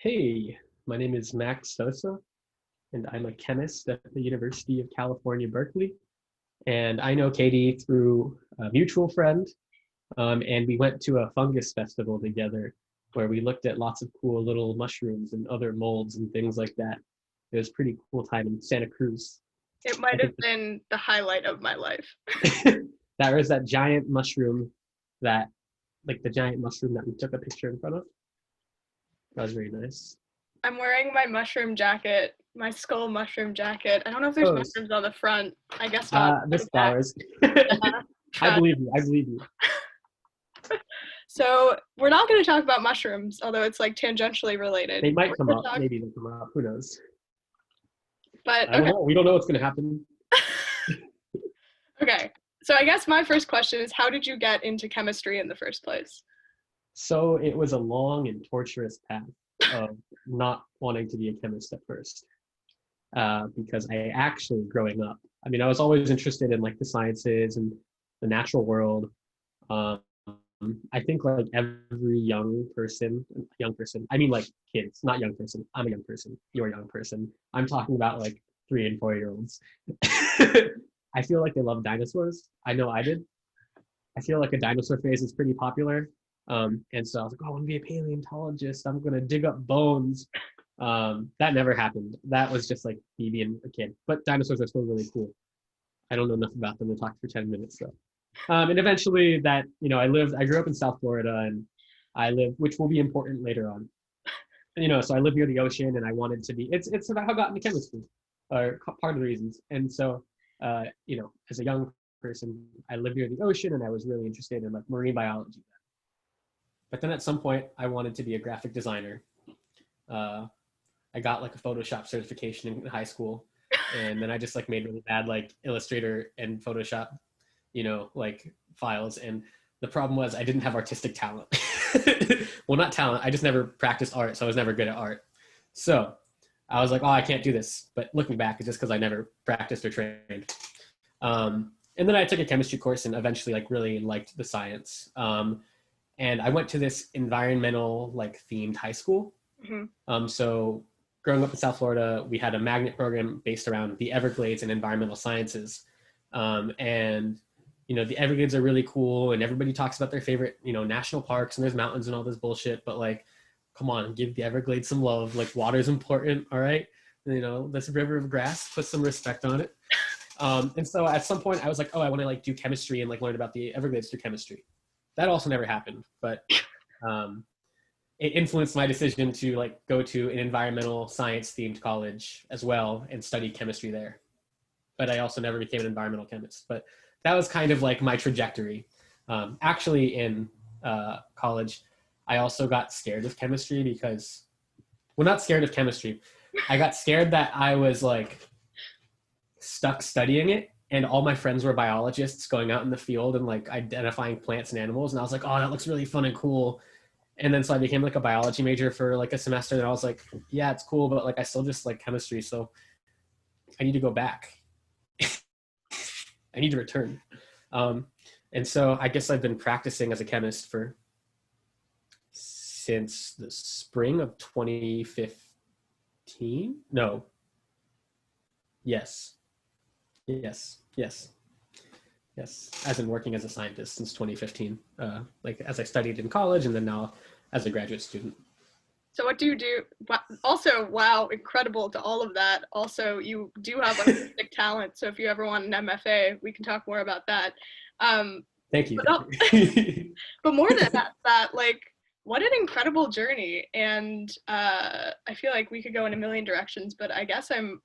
Hey, my name is Max Sosa, and I'm a chemist at the University of California, Berkeley. And I know Katie through a mutual friend, and we went to a fungus festival together where we looked at lots of cool little mushrooms and other molds and things like that. It was a pretty cool time in Santa Cruz. It I might think have been the highlight of my life. that was that giant mushroom that, like the giant mushroom that we took a picture in front of. That was very nice. I'm wearing my mushroom jacket, my skull mushroom jacket. I don't know if there's Oh, mushrooms on the front. I guess not. there's The back. flowers. I But, believe you. I believe you. so we're not going to talk about mushrooms, although it's like tangentially related. They might come We're up. gonna talk- Maybe they'll come up. Who knows? But I don't okay, know. We don't know what's going to happen. okay. So I guess my first question is, how did you get into chemistry in the first place? So it was a long and torturous path of not wanting to be a chemist at first. Because I actually, growing up, I mean, I was always interested in like the sciences and the natural world. Um, I think like every young person, I mean like kids, not young person. I'm a young person. You're a young person. I'm talking about like 3 and 4 year olds. I feel like they love dinosaurs. I know I did. I feel like a dinosaur phase is pretty popular. And so I was like, oh, I want to be a paleontologist. I'm going to dig up bones. That never happened. That was just like me being a kid. But dinosaurs are still really cool. I don't know enough about them to talk for 10 minutes though. And eventually I grew up in South Florida, and which will be important later on. So I live near the ocean, and I wanted to be, it's about how I got into chemistry, or part of the reasons. And so, as a young person, I lived near the ocean, and I was really interested in like marine biology. But then at some point, I wanted to be a graphic designer. I got like a Photoshop certification in high school, and then I just like made really bad like Illustrator and Photoshop, like files. And the problem was I didn't have artistic talent. Well, not talent. I just never practiced art, so I was never good at art. So I was like, oh, I can't do this. But looking back, it's just because I never practiced or trained. And then I took a chemistry course and eventually like really liked the science. And I went to this environmental like themed high school. Mm-hmm. So growing up in South Florida, we had a magnet program based around the Everglades and environmental sciences. And the Everglades are really cool, and everybody talks about their favorite, national parks, and there's mountains and all this bullshit. But like, come on, give the Everglades some love. Like, water's important, all right? This river of grass, put some respect on it. And so at some point, I was like, oh, I want to like do chemistry and like learn about the Everglades through chemistry. That also never happened, but it influenced my decision to like go to an environmental science themed college as well and study chemistry there. But I also never became an environmental chemist. But that was kind of like my trajectory. Actually, in college, I also got scared of chemistry because, well, not scared of chemistry. I got scared that I was like stuck studying it, and all my friends were biologists going out in the field and like identifying plants and animals. And I was like, oh, that looks really fun and cool. And then so I became like a biology major for like a semester, and I was like, yeah, it's cool, but like I still just like chemistry, so I need to go back. I need to return. And so I guess I've been practicing as a chemist since the spring of 2015. No. Yes. As in working as a scientist since 2015. Like as I studied in college, and then now as a graduate student. So what do you do? Also, wow, incredible to all of that. Also, you do have artistic talent. So if you ever want an MFA, we can talk more about that. Thank you. But more than that, like, what an incredible journey. And I feel like we could go in a million directions, but I guess I'm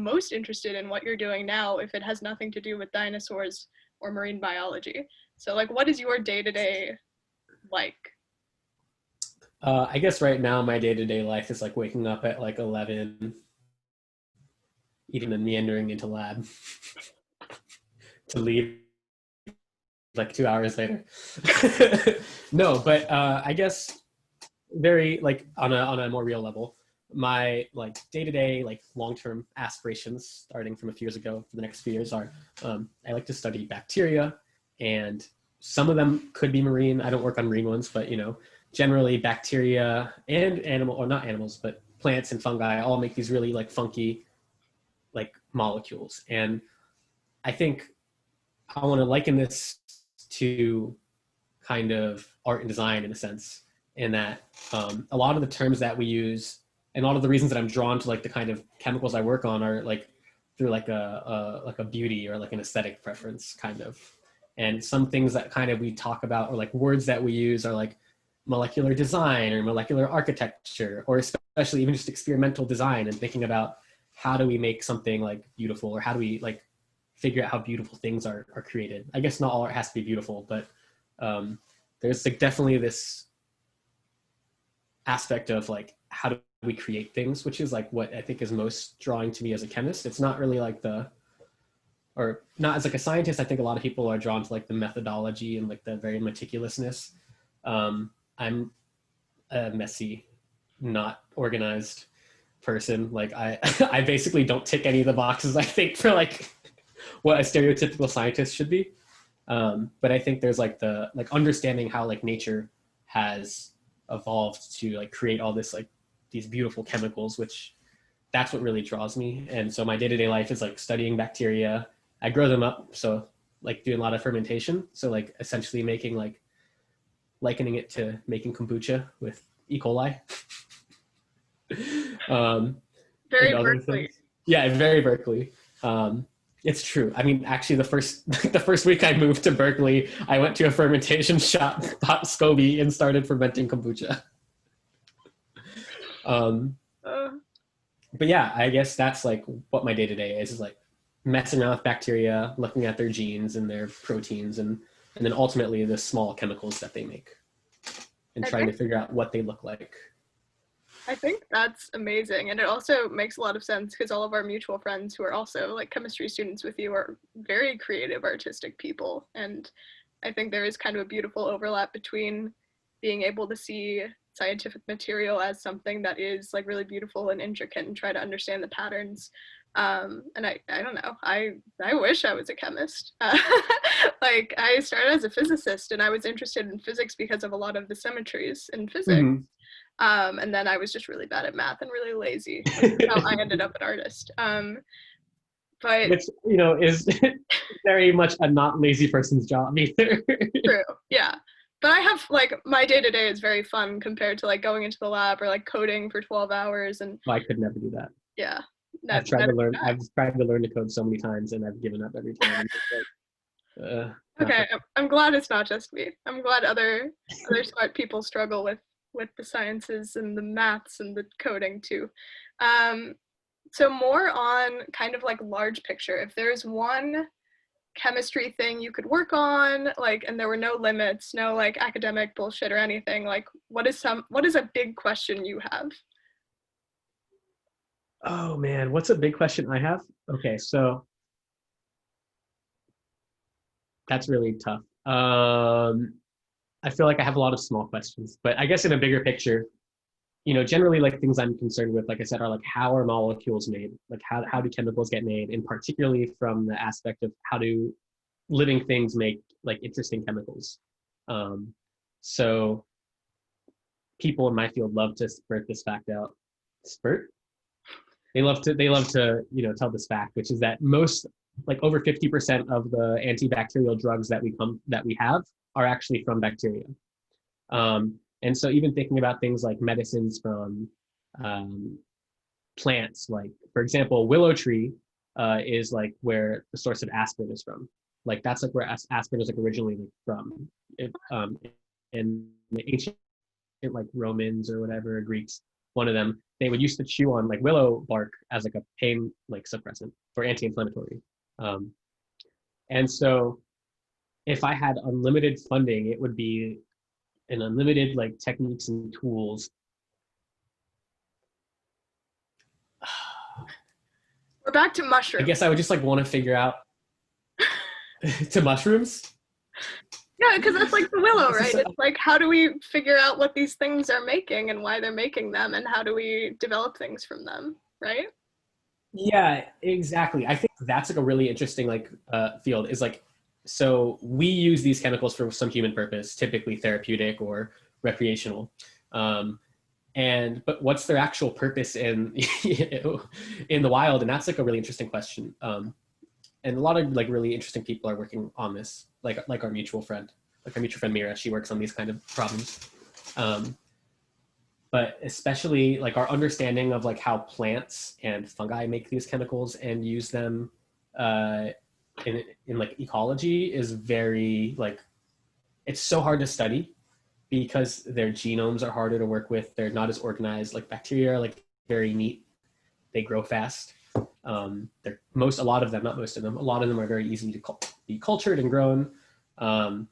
most interested in what you're doing now if it has nothing to do with dinosaurs or marine biology. So like, what is your day-to-day like? I guess right now my day-to-day life is like waking up at like 11, eating and meandering into lab to leave like 2 hours later. No, but I guess very like on a more real level, my like day-to-day like long-term aspirations starting from a few years ago for the next few years are I like to study bacteria, and some of them could be marine. I don't work on marine ones, but generally bacteria and animal, or not animals, but plants and fungi all make these really like funky like molecules. And I think I want to liken this to kind of art and design in a sense, in that a lot of the terms that we use and a lot of the reasons that I'm drawn to like the kind of chemicals I work on are like through like a beauty or like an aesthetic preference kind of. And some things that kind of we talk about or like words that we use are like molecular design or molecular architecture, or especially even just experimental design, and thinking about how do we make something like beautiful, or how do we like figure out how beautiful things are created. I guess not all art has to be beautiful, but there's like definitely this aspect of like how do we create things, which is like what I think is most drawing to me as a chemist. It's not really like or not as like a scientist. I think a lot of people are drawn to like the methodology and like the very meticulousness. I'm a messy, not organized person. Like I basically don't tick any of the boxes, I think, for like what a stereotypical scientist should be. But I think there's like the like understanding how like nature has evolved to like create all this like these beautiful chemicals, which that's what really draws me. And so my day-to-day life is like studying bacteria. I grow them up, so like doing a lot of fermentation. So like essentially making like likening it to making kombucha with E. coli. Very Berkeley. Yeah, very Berkeley. It's true. I mean, actually, the first week I moved to Berkeley, I went to a fermentation shop, bought SCOBY, and started fermenting kombucha. But yeah, I guess that's like what my day-to-day is like messing around with bacteria, looking at their genes and their proteins, and then ultimately the small chemicals that they make, and trying to figure out what they look like. I think that's amazing. And it also makes a lot of sense because all of our mutual friends who are also like chemistry students with you are very creative, artistic people. And I think there is kind of a beautiful overlap between being able to see scientific material as something that is like really beautiful and intricate and try to understand the patterns. And I don't know, I wish I was a chemist. Like I started as a physicist and I was interested in physics because of a lot of the symmetries in physics. Mm-hmm. And then I was just really bad at math and really lazy. That's how I ended up an artist. But which, you know, is very much a not lazy person's job either. True, yeah. But I have like my day-to-day is very fun compared to like going into the lab or like coding for 12 hours. And I could never do that. Yeah. I've tried to learn to code so many times and I've given up every time. Okay, I'm glad it's not just me. I'm glad other smart people struggle with the sciences and the maths and the coding too. So more on kind of like large picture, if there's one chemistry thing you could work on, like, and there were no limits, no like academic bullshit or anything, like what is a big question you have? Oh man, what's a big question I have? Okay, so that's really tough. I feel like I have a lot of small questions, but I guess in a bigger picture, you know, generally like things I'm concerned with, like I said, are like how are molecules made? Like how do chemicals get made? And particularly from the aspect of how do living things make like interesting chemicals. So people in my field love to spurt this fact out. Spurt? They love to, you know, tell this fact, which is that most, like over 50% of the antibacterial drugs that we have are actually from bacteria. And so even thinking about things like medicines from plants, like for example, willow tree is like where the source of aspirin is from. Like that's like where aspirin is like originally like from. In the ancient like Romans or whatever, Greeks, one of them, they would used to chew on like willow bark as like a pain like suppressant for anti-inflammatory. And so if I had unlimited funding, it would be an unlimited like techniques and tools. We're back to mushrooms. I guess I would just like want to figure out to mushrooms. Yeah, because that's like the willow, right? It's like, how do we figure out what these things are making and why they're making them, and how do we develop things from them, right? Yeah, exactly. I think that's like a really interesting like field is like, so we use these chemicals for some human purpose, typically therapeutic or recreational. But what's their actual purpose in in the wild? And that's like a really interesting question. And a lot of like really interesting people are working on this, like our mutual friend, Mira. She works on these kind of problems. But especially like our understanding of like how plants and fungi make these chemicals and use them in like ecology is very like, it's so hard to study because their genomes are harder to work with. They're not as organized. Like bacteria are like very neat. They grow fast. A lot of them, not most of them, a lot of them are very easy to be cultured and grown. And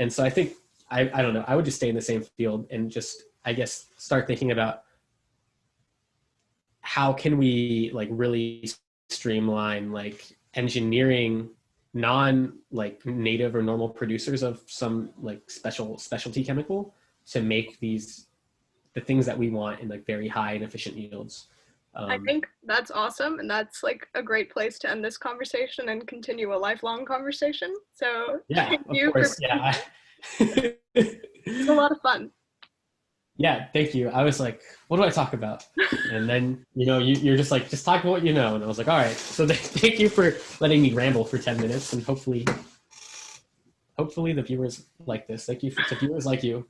so I think, I don't know, I would just stay in the same field and just, I guess, start thinking about how can we like really streamline like engineering like native or normal producers of some like specialty chemical to make the things that we want in like very high and efficient yields. I think that's awesome, and that's like a great place to end this conversation and continue a lifelong conversation. So yeah, thank of you course, yeah. It's a lot of fun. Yeah, thank you. I was like, what do I talk about? And then, you're just like, just talk about what you know. And I was like, all right. So thank you for letting me ramble for 10 minutes. And hopefully the viewers like this. Thank you to viewers like you.